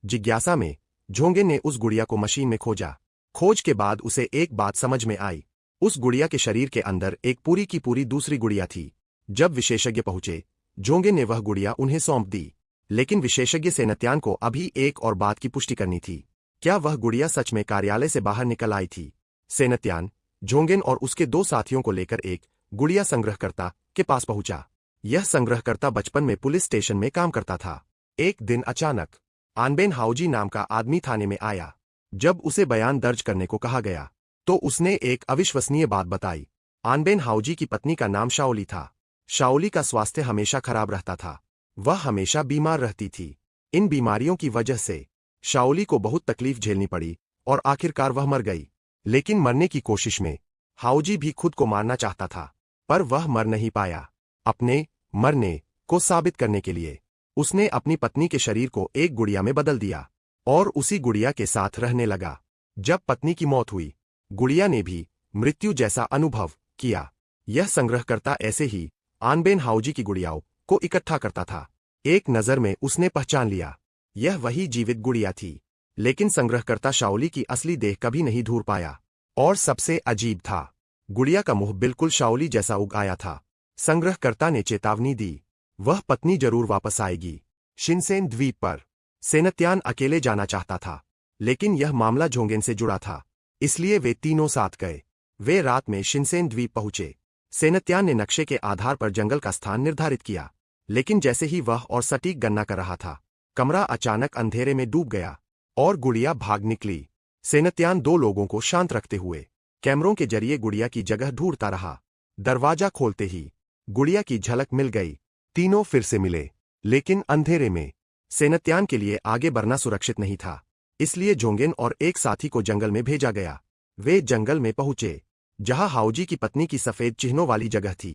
जिज्ञासा में झोंगेन ने उस गुड़िया को मशीन में खोजा। खोज के बाद उसे एक बात समझ में आई। उस गुड़िया के शरीर के अंदर एक पूरी की पूरी दूसरी गुड़िया थी। जब विशेषज्ञ पहुंचे, झोंगेन ने वह गुड़िया उन्हें सौंप दी। लेकिन विशेषज्ञ सेनत्यान को अभी एक और बात की पुष्टि करनी थी। क्या वह गुड़िया सच में कार्यालय से बाहर निकल आई थी? सेनत्यान झोंगेन और उसके 2 साथियों को लेकर एक गुड़िया संग्रहकर्ता के पास पहुंचा। यह संग्रहकर्ता बचपन में पुलिस स्टेशन में काम करता था। एक दिन अचानक आनबेन हाउजी नाम का आदमी थाने में आया। जब उसे बयान दर्ज करने को कहा गया तो उसने एक अविश्वसनीय बात बताई। आनबेन हाउजी की पत्नी का नाम शाओली था। शाओली का स्वास्थ्य हमेशा खराब रहता था। वह हमेशा बीमार रहती थी। इन बीमारियों की वजह से शाओली को बहुत तकलीफ झेलनी पड़ी और आखिरकार वह मर गई। लेकिन मरने की कोशिश में हाउजी भी खुद को मारना चाहता था, पर वह मर नहीं पाया। अपने मरने को साबित करने के लिए उसने अपनी पत्नी के शरीर को एक गुड़िया में बदल दिया और उसी गुड़िया के साथ रहने लगा। जब पत्नी की मौत हुई, गुड़िया ने भी मृत्यु जैसा अनुभव किया। यह संग्रहकर्ता ऐसे ही आनबेन हाउजी की गुड़ियाओं को इकट्ठा करता था। एक नज़र में उसने पहचान लिया, यह वही जीवित गुड़िया थी। लेकिन संग्रहकर्ता शाओली की असली देह कभी नहीं ढूंढ पाया। और सबसे अजीब था, गुड़िया का मुंह बिल्कुल शाओली जैसा उग आया था। संग्रहकर्ता ने चेतावनी दी, वह पत्नी जरूर वापस आएगी। शिनसेन द्वीप पर सेनत्यान अकेले जाना चाहता था, लेकिन यह मामला झोंगेन से जुड़ा था, इसलिए वे तीनों साथ गए। वे रात में शिनसेन द्वीप पहुंचे। सेनत्यान ने नक्शे के आधार पर जंगल का स्थान निर्धारित किया, लेकिन जैसे ही वह और सटीक गणना कर रहा था, कमरा अचानक अंधेरे में डूब गया और गुड़िया भाग निकली। सेनत्यान 2 लोगों को शांत रखते हुए कैमरों के जरिए गुड़िया की जगह ढूंढता रहा। दरवाजा खोलते ही गुड़िया की झलक मिल गई। तीनों फिर से मिले, लेकिन अंधेरे में। सेनत्यान के लिए आगे बढ़ना सुरक्षित नहीं था, इसलिए झोंगेन और एक साथी को जंगल में भेजा गया। वे जंगल में पहुंचे, जहां हाउजी की पत्नी की सफेद चिन्हों वाली जगह थी।